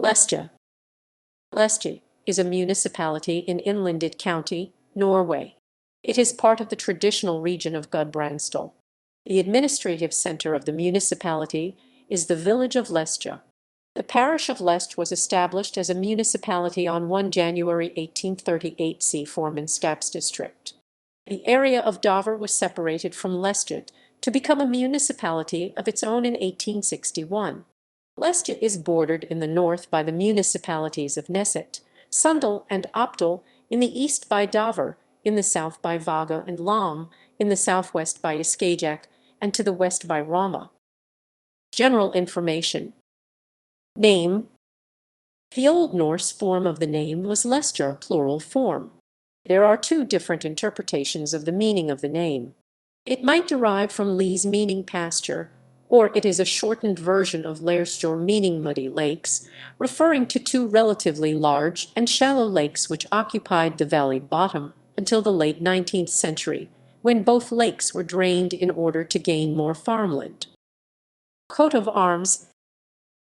Lesja. Lesje is a municipality in Innlandet County, Norway. It is part of the traditional region of Gudbrandsdal. The administrative center of the municipality is the village of Lesja. The parish of Lesje was established as a municipality on 1 January 1838 see formannskapsdistrikt. The area of Dovre was separated from Lesje to become a municipality of its own in 1861. Lesje is bordered in the north by the municipalities of Nesset, Sunndal and Oppdal, in the east by Dovre, in the south by Vågå and Lom, in the southwest by Skjåk, and to the west by Rauma. General information. Name. The Old Norse form of the name was Lesja, plural form. There are two different interpretations of the meaning of the name. It might derive from Les meaning pasture, or it is a shortened version of Lesja meaning muddy lakes, referring to two relatively large and shallow lakes which occupied the valley bottom until the late 19th century, when both lakes were drained in order to gain more farmland. Coat of arms.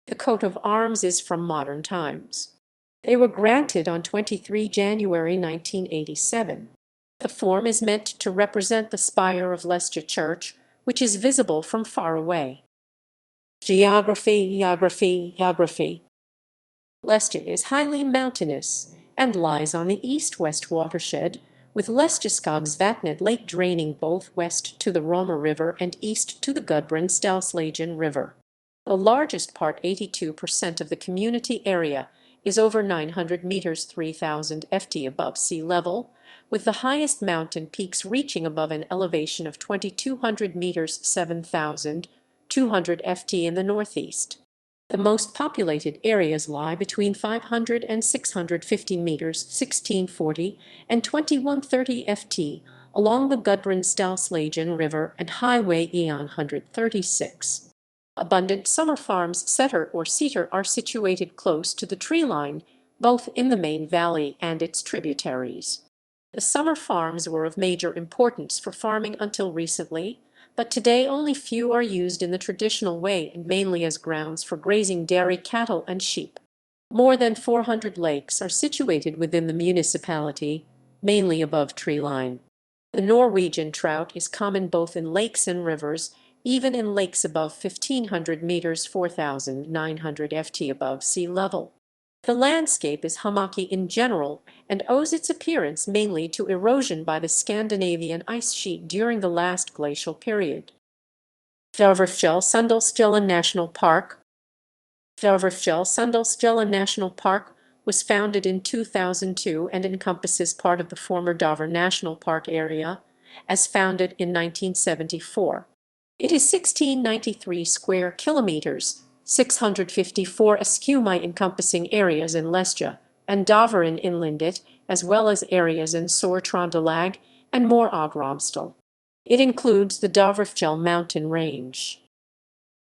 The coat of arms is from modern times. They were granted on 23 January 1987. The form is meant to represent the spire of Lesje Church, which is visible from far away. Geography. Lesje is highly mountainous and lies on the east-west watershed, with Lesjeskogsvatnet Lake draining both west to the Rauma River and east to the Gudbrandsdal River. The largest part, 82% of the community area, is over 900 meters 3,000 ft above sea level, with the highest mountain peaks reaching above an elevation of 2,200 meters 7,200 ft in the northeast. The most populated areas lie between 500 and 650 meters 1640 and 2130 ft along the Gudbrandsdal River and Highway E136. Abundant summer farms, setter or seater, are situated close to the tree line, both in the main valley and its tributaries. The summer farms were of major importance for farming until recently, but today only few are used in the traditional way and mainly as grounds for grazing dairy cattle and sheep. More than 400 lakes are situated within the municipality, mainly above tree line. The Norwegian trout is common both in lakes and rivers, even in lakes above 1,500 meters 4,900 ft above sea level. The landscape is hummocky in general and owes its appearance mainly to erosion by the Scandinavian ice sheet during the last glacial period. Sunndal National Park. Sunndal National Park was founded in 2002 and encompasses part of the former Dovre National Park area, as founded in 1974. It is 1693 square kilometers, 654 sqmi, encompassing areas in Lesja and Dovre in Innlandet, as well as areas in Sør-Trøndelag and more Gudbrandsdal. It includes the Dovrefjell mountain range.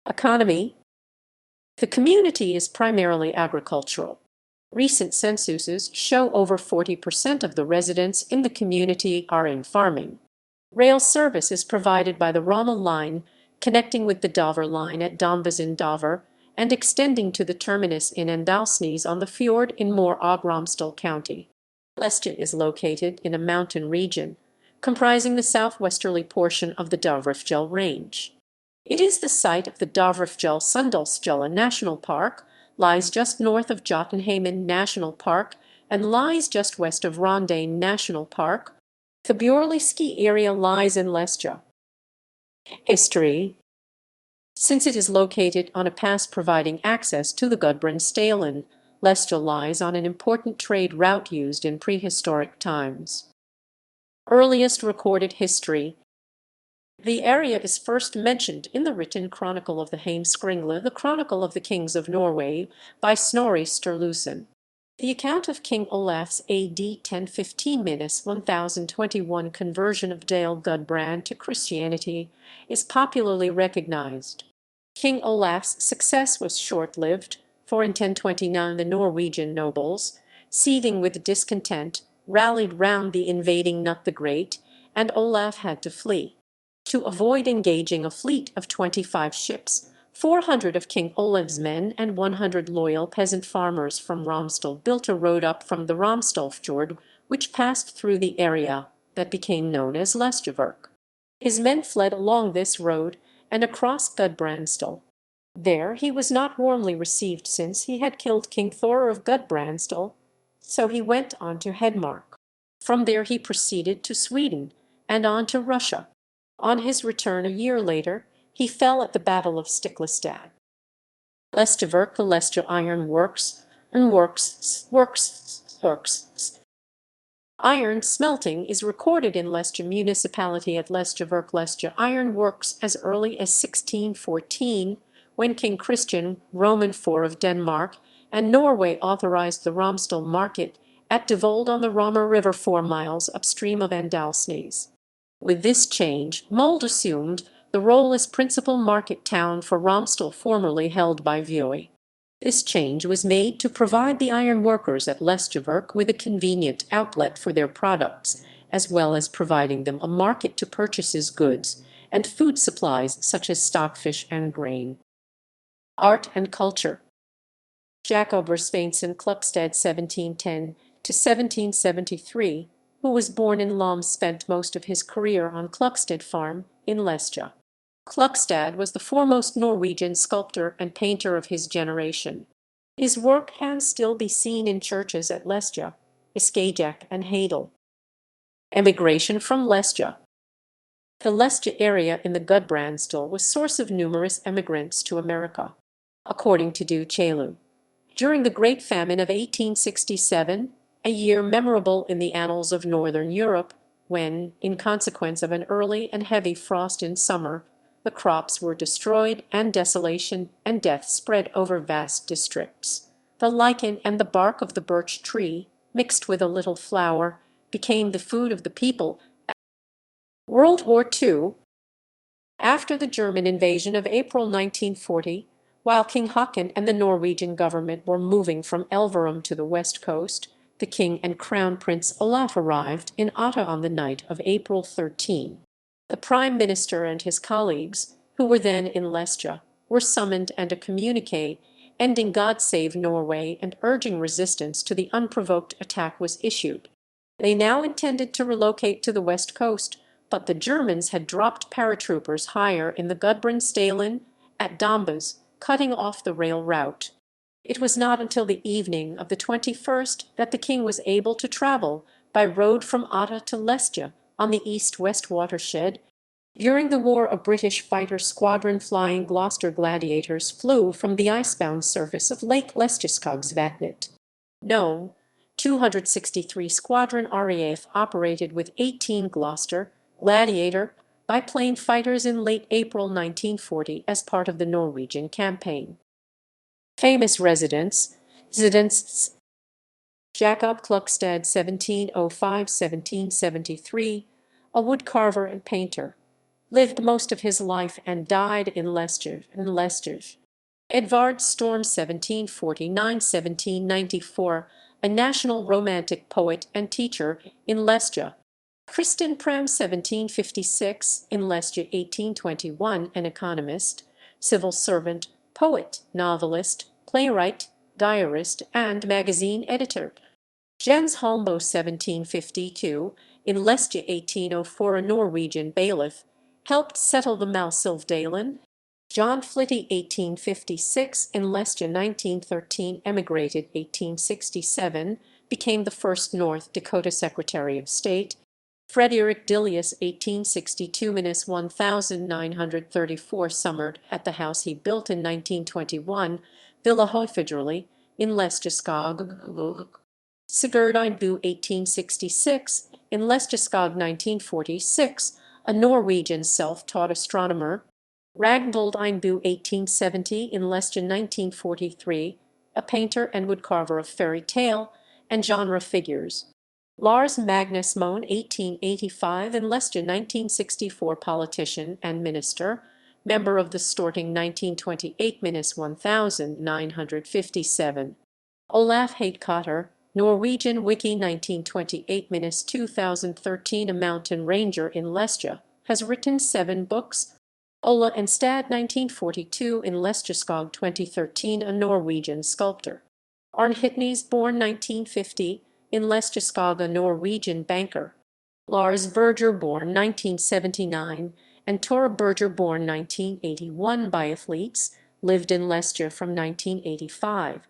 Economy. The community is primarily agricultural. Recent censuses show over 40% of the residents in the community are in farming. Rail service is provided by the Rauma line, connecting with the Dovre line at Dombes in Dovre and extending to the terminus in Endalsnes on the fjord in Møre og Romsdal County. Lesje is located in a mountain region, comprising the southwesterly portion of the Dovrefjell range. It is the site of the Dovrefjell Sunndalsfjella National Park, lies just north of Jotunheimen National Park, and lies just west of Rondane National Park. The Bjorli ski area lies in Lesja. History. Since it is located on a pass providing access to the Gudbrandsdalen, Lesja lies on an important trade route used in prehistoric times. Earliest recorded history. The area is first mentioned in the written Chronicle of the Heimskringla, the Chronicle of the Kings of Norway, by Snorri Sturluson. The account of King Olaf's AD 1015–1021 conversion of Dale Gudbrand to Christianity is popularly recognized. King Olaf's success was short-lived, for in 1029 the Norwegian nobles, seething with discontent, rallied round the invading Knut the Great, and Olaf had to flee. To avoid engaging a fleet of 25 ships, 400 of King Olav's men and 100 loyal peasant farmers from Romsdal built a road up from the Romsdalfjord, which passed through the area that became known as Lesja. His men fled along this road and across Gudbrandsdal. There he was not warmly received since he had killed King Thor of Gudbrandsdal, so he went on to Hedmark. From there he proceeded to Sweden and on to Russia. On his return a year later, he fell at the Battle of Stiklestad. Lesja, the Lesja Iron Works, and works. Iron smelting is recorded in Lesje municipality at Lesja Lesja Iron Works as early as 1614, when King Christian Roman IV of Denmark and Norway authorized the Romsdal market at Devold on the Rauma River 4 miles upstream of Andalsnes. With this change, Mold assumed the role as principal market town for Romsdal, formerly held by Vågå. This change was made to provide the iron workers at Lesja with a convenient outlet for their products, as well as providing them a market to purchase his goods and food supplies such as stockfish and grain. Art and culture. Jacob Sveinsson Klukstad 1710 to 1773, who was born in Lom, spent most of his career on Klukstad farm in Lesja. Klukstad was the foremost Norwegian sculptor and painter of his generation. His work can still be seen in churches at Lesja, Skjåk and Hadel. Emigration from Lesja. The Lesja area in the Gudbrandsdal was source of numerous emigrants to America. According to Du Chaillu, during the Great Famine of 1867, a year memorable in the annals of Northern Europe, when, in consequence of an early and heavy frost in summer, the crops were destroyed and desolation and death spread over vast districts, the lichen and the bark of the birch tree, mixed with a little flour, became the food of the people. World War II. After the German invasion of April 1940, while King Haakon and the Norwegian government were moving from Elverum to the west coast, the King and Crown Prince Olaf arrived in Otta on the night of April 13. The Prime Minister and his colleagues, who were then in Lesja, were summoned, and a communiqué ending God Save Norway and urging resistance to the unprovoked attack was issued. They now intended to relocate to the west coast, but the Germans had dropped paratroopers higher in the Gudbrandsdalen at Dombas, cutting off the rail route. It was not until the evening of the 21st that the king was able to travel by road from Otta to Lesja on the east-west watershed. During the war, a British fighter squadron flying Gloucester Gladiators flew from the icebound surface of Lake Lesjaskogsvatnet. No. 263 Squadron RAF operated with 18 Gloucester Gladiator biplane fighters in late April 1940 as part of the Norwegian campaign. Famous residents. Jacob Klukstad 1705–1773, a woodcarver and painter, lived most of his life and died in Lesje. Edvard Storm 1749–1794, a national romantic poet and teacher in Lesja. Kristin Pram 1756, in Lesja 1821, an economist, civil servant, poet, novelist, playwright, diarist, and magazine editor. Jens Holmboe 1752, in Lesja 1804, a Norwegian bailiff, helped settle the Malsilvdalen. John Flitty 1856, in Lesja 1913, emigrated 1867, became the first North Dakota Secretary of State. Frederick Dilius 1862–1934, summered at the house he built in 1921, Villa Høyfjellli, in Lesjaskog. Sigurd Einbu 1866, in Lesjaskog 1946, a Norwegian self-taught astronomer. Ragnvold Einbu 1870, in Lesja 1943, a painter and woodcarver of fairy tale and genre figures. Lars Magnus Moen 1885, in Lesja 1964, politician and minister, member of the Storting 1928–1957. Olaf Hadekotter, Norwegian Wiki 1928–2013, a mountain ranger in Lesja, has written 7 books. Ola and Stad 1942 in Lesja, Skjåk 2013, a Norwegian sculptor. Arne Hitnes born 1950 in Lesja, Skjåk, a Norwegian banker. Lars Berger born 1979 and Tora Berger born 1981, biathletes, lived in Lesje from 1985.